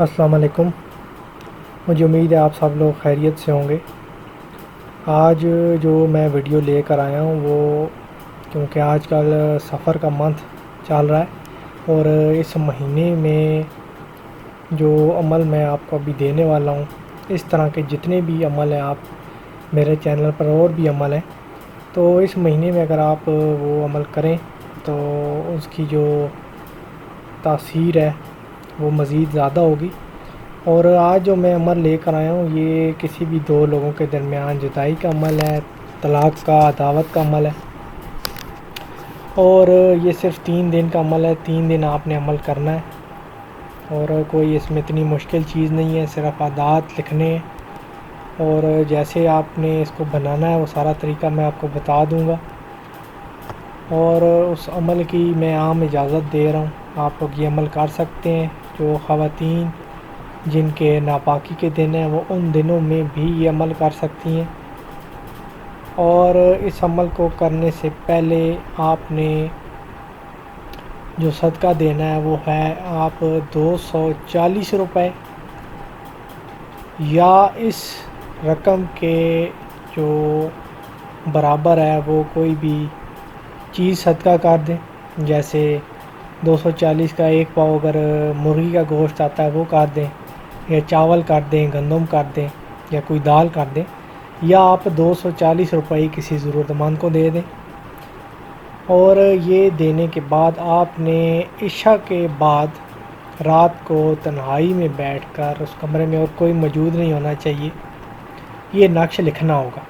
السلام علیکم۔ مجھے امید ہے آپ سب لوگ خیریت سے ہوں گے۔ آج جو میں ویڈیو لے کر آیا ہوں وہ کیونکہ آج کل سفر کا منتھ چل رہا ہے اور اس مہینے میں جو عمل میں آپ کو ابھی دینے والا ہوں، اس طرح کے جتنے بھی عمل ہیں آپ میرے چینل پر اور بھی عمل ہیں، تو اس مہینے میں اگر آپ وہ عمل کریں تو اس کی جو تاثیر ہے وہ مزید زیادہ ہوگی۔ اور آج جو میں عمل لے کر آیا ہوں یہ کسی بھی دو لوگوں کے درمیان جدائی کا عمل ہے، طلاق کا، عداوت کا عمل ہے، اور یہ صرف 3 دن کا عمل ہے۔ 3 دن آپ نے عمل کرنا ہے اور کوئی اس میں اتنی مشکل چیز نہیں ہے، صرف عادات لکھنے ہیں، اور جیسے آپ نے اس کو بنانا ہے وہ سارا طریقہ میں آپ کو بتا دوں گا، اور اس عمل کی میں عام اجازت دے رہا ہوں۔ آپ لوگ یہ عمل کر سکتے ہیں۔ جو خواتین جن کے ناپاکی کے دن ہیں وہ ان دنوں میں بھی یہ عمل کر سکتی ہیں، اور اس عمل کو کرنے سے پہلے آپ نے جو صدقہ دینا ہے وہ ہے آپ 240 روپے، یا اس رقم کے جو برابر ہے وہ کوئی بھی چیز صدقہ کر دیں، جیسے 240 کا 1 پاؤ اگر مرغی کا گوشت آتا ہے وہ کر دیں، یا چاول کر دیں، گندم کر دیں، یا کوئی دال کر دیں، یا آپ 240 روپے کسی ضرورت مند کو دے دیں۔ اور یہ دینے کے بعد آپ نے عشاء کے بعد رات کو تنہائی میں بیٹھ کر، اس کمرے میں اور کوئی موجود نہیں ہونا چاہیے، یہ نقش لکھنا ہوگا۔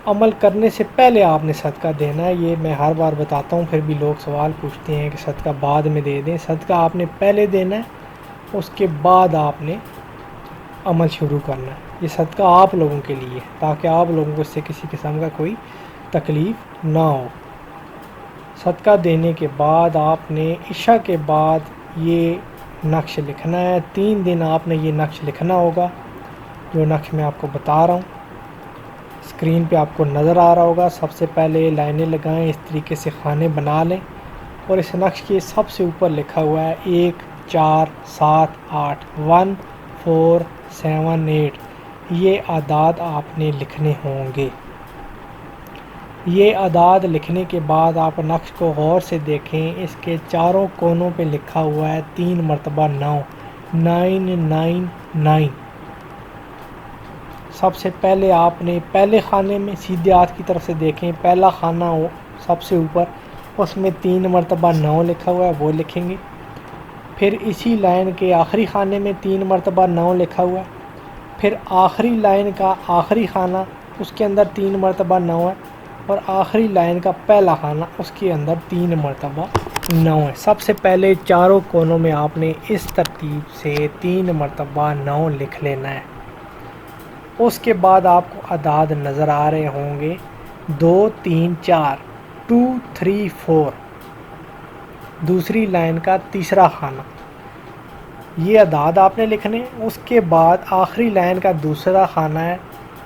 عمل کرنے سے پہلے آپ نے صدقہ دینا ہے، یہ میں ہر بار بتاتا ہوں، پھر بھی لوگ سوال پوچھتے ہیں کہ صدقہ بعد میں دے دیں۔ صدقہ آپ نے پہلے دینا ہے، اس کے بعد آپ نے عمل شروع کرنا ہے۔ یہ صدقہ آپ لوگوں کے لیے ہے تاکہ آپ لوگوں کو اس سے کسی قسم کا کوئی تکلیف نہ ہو۔ صدقہ دینے کے بعد آپ نے عشاء کے بعد یہ نقش لکھنا ہے۔ 3 دن آپ نے یہ نقش لکھنا ہوگا، جو نقش میں آپ کو بتا رہا ہوں اسکرین پہ آپ کو نظر آ رہا ہوگا۔ سب سے پہلے لائنیں لگائیں، اس طریقے سے خانے بنا لیں، اور اس نقش کے سب سے اوپر لکھا ہوا ہے 1 4 7 8 1 4 7 8، یہ اعداد آپ نے لکھنے ہوں گے۔ یہ اعداد لکھنے کے بعد آپ نقش کو غور سے دیکھیں، اس کے چاروں کونوں پہ لکھا ہوا ہے 3 مرتبہ 9 999۔ سب سے پہلے آپ نے پہلے خانے میں سیدھے ہاتھ کی طرف سے دیکھیں، پہلا خانہ ہو سب سے اوپر، اس میں 3 مرتبہ 9 لکھا ہوا ہے، وہ لکھیں گے۔ پھر اسی لائن کے آخری خانے میں 3 مرتبہ 9 لکھا ہوا ہے، پھر آخری لائن کا آخری خانہ اس کے اندر 3 مرتبہ 9 ہے، اور آخری لائن کا پہلا خانہ اس کے اندر 3 مرتبہ 9 ہے۔ سب سے پہلے چاروں کونوں میں آپ نے اس ترتیب سے 3 مرتبہ 9 لکھ لینا ہے۔ اس کے بعد آپ کو اعداد نظر آ رہے ہوں گے 2 3 4 2 3 4، دوسری لائن کا تیسرا خانہ، یہ اعداد آپ نے لکھنے۔ اس کے بعد آخری لائن کا دوسرا خانہ ہے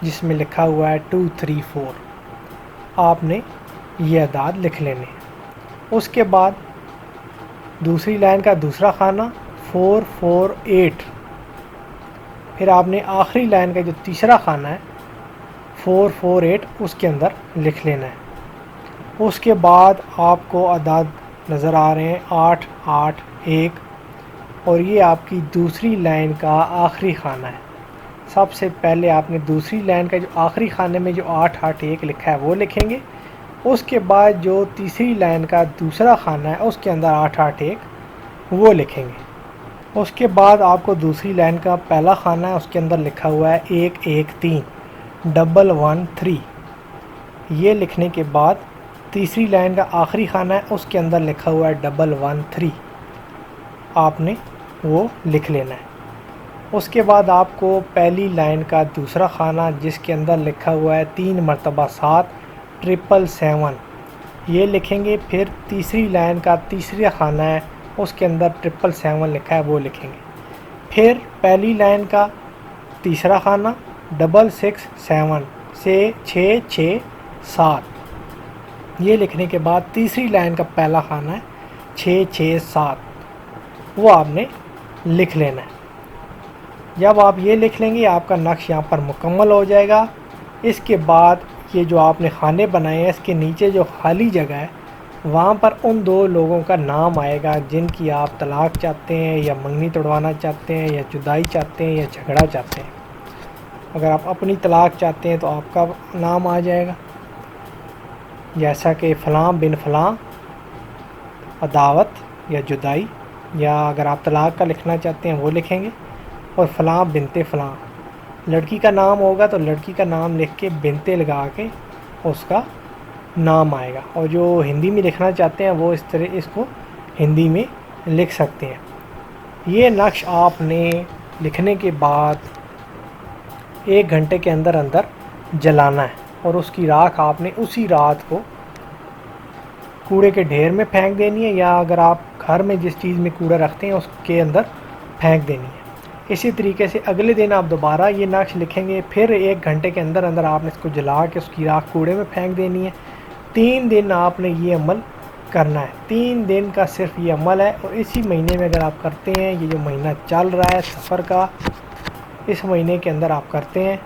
جس میں لکھا ہوا ہے 2 3 4، آپ نے یہ اعداد لکھ لینے۔ اس کے بعد دوسری لائن کا دوسرا خانہ 4 4 8، پھر آپ نے آخری لائن کا جو تیسرا خانہ ہے 4 4 8 اس کے اندر لکھ لینا ہے۔ اس کے بعد آپ کو اعداد نظر آ رہے ہیں 8 8 1، اور یہ آپ کی دوسری لائن کا آخری خانہ ہے۔ سب سے پہلے آپ نے دوسری لائن کا جو آخری خانے میں جو 8 8 1 لکھا ہے وہ لکھیں گے۔ اس کے بعد جو تیسری لائن کا دوسرا خانہ ہے اس کے اندر 8 8 1 وہ لکھیں گے۔ اس کے بعد آپ کو دوسری لائن کا پہلا خانہ ہے، اس کے اندر لکھا ہوا ہے 1 1 3 ڈبل 1 3، یہ لکھنے کے بعد تیسری لائن کا آخری خانہ ہے اس کے اندر لکھا ہوا ہے ڈبل 1 3، آپ نے وہ لکھ لینا ہے۔ اس کے بعد آپ کو پہلی لائن کا دوسرا خانہ جس کے اندر لکھا ہوا ہے 3 مرتبہ 7 7 7، یہ لکھیں گے۔ پھر تیسری لائن کا تیسرا خانہ ہے اس کے اندر 7 7 لکھا ہے وہ لکھیں گے۔ پھر پہلی لائن کا تیسرا خانہ 6 6 7 سے 6 6 7، یہ لکھنے کے بعد تیسری لائن کا پہلا خانہ ہے 6 6 7، وہ آپ نے لکھ لینا ہے۔ جب آپ یہ لکھ لیں گے آپ کا نقش یہاں پر مکمل ہو جائے گا۔ اس کے بعد یہ جو آپ نے خانے بنائے ہیں اس کے نیچے جو خالی جگہ ہے وہاں پر ان 2 لوگوں کا نام آئے گا جن کی آپ طلاق چاہتے ہیں یا منگنی توڑوانا چاہتے ہیں یا جدائی چاہتے ہیں یا جھگڑا چاہتے ہیں۔ اگر آپ اپنی طلاق چاہتے ہیں تو آپ کا نام آ جائے گا، جیسا کہ فلاں بن فلاں عداوت یا جدائی، یا اگر آپ طلاق کا لکھنا چاہتے ہیں وہ لکھیں گے، اور فلاں بنتے فلاں۔ لڑکی کا نام ہوگا تو لڑکی کا نام لکھ کے بنتے لگا کے اس کا نام آئے گا، اور جو ہندی میں لکھنا چاہتے ہیں وہ اس طرح اس کو ہندی میں لکھ سکتے ہیں۔ یہ نقش آپ نے لکھنے کے بعد 1 گھنٹے کے اندر اندر جلانا ہے، اور اس کی راکھ آپ نے اسی رات کو کوڑے کے ڈھیر میں پھینک دینی ہے، یا اگر آپ گھر میں جس چیز میں کوڑا رکھتے ہیں اس کے اندر پھینک دینی ہے۔ اسی طریقے سے اگلے دن آپ دوبارہ یہ نقش لکھیں گے، پھر 1 گھنٹے کے اندر اندر آپ نے اس کو جلا کے اس کی راکھ کوڑے میں پھینک دینی ہے۔ 3 دن آپ نے یہ عمل کرنا ہے، 3 دن کا صرف یہ عمل ہے، اور اسی مہینے میں اگر آپ کرتے ہیں، یہ جو مہینہ چل رہا ہے سفر کا، اس مہینے کے اندر آپ کرتے ہیں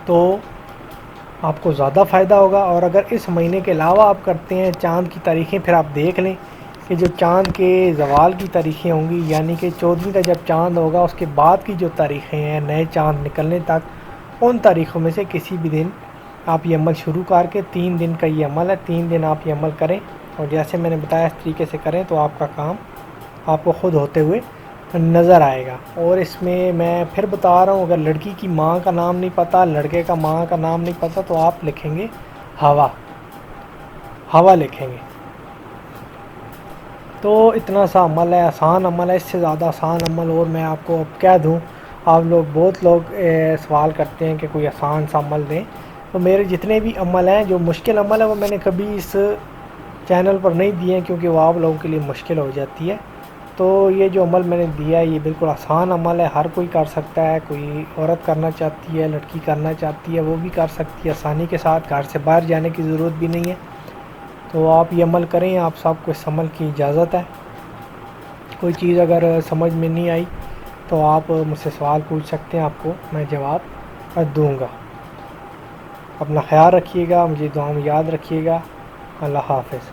تو آپ کو زیادہ فائدہ ہوگا۔ اور اگر اس مہینے کے علاوہ آپ کرتے ہیں، چاند کی تاریخیں پھر آپ دیکھ لیں کہ جو چاند کے زوال کی تاریخیں ہوں گی، یعنی کہ 14ویں کا جب چاند ہوگا اس کے بعد کی جو تاریخیں ہیں نئے چاند نکلنے تک، ان تاریخوں میں سے کسی بھی دن آپ یہ عمل شروع کر کے 3 دن کا یہ عمل ہے، 3 دن آپ یہ عمل کریں، اور جیسے میں نے بتایا اس طریقے سے کریں تو آپ کا کام آپ کو خود ہوتے ہوئے نظر آئے گا۔ اور اس میں پھر بتا رہا ہوں، اگر لڑکی کی ماں کا نام نہیں پتہ، لڑکے کا ماں کا نام نہیں پتہ، تو آپ لکھیں گے ہوا لکھیں گے۔ تو اتنا سا عمل ہے، آسان عمل ہے، اس سے زیادہ آسان عمل اور میں آپ کو اب کہہ دوں، بہت لوگ سوال کرتے ہیں کہ کوئی آسان سا عمل دیں، تو میرے جتنے بھی عمل ہیں جو مشکل عمل ہے وہ میں نے کبھی اس چینل پر نہیں دیے ہیں، کیونکہ وہ آپ لوگوں کے لیے مشکل ہو جاتی ہے۔ تو یہ جو عمل میں نے دیا ہے یہ بالکل آسان عمل ہے، ہر کوئی کر سکتا ہے، کوئی عورت کرنا چاہتی ہے، لڑکی کرنا چاہتی ہے وہ بھی کر سکتی ہے آسانی کے ساتھ، گھر سے باہر جانے کی ضرورت بھی نہیں ہے۔ تو آپ یہ عمل کریں، آپ سب کو اس عمل کی اجازت ہے۔ کوئی چیز اگر سمجھ میں نہیں آئی تو آپ مجھ سے سوال پوچھ سکتے ہیں، آپ کو میں جواب دوں گا۔ اپنا خیال رکھیے گا، مجھے دعاؤں میں یاد رکھیے گا۔ اللہ حافظ۔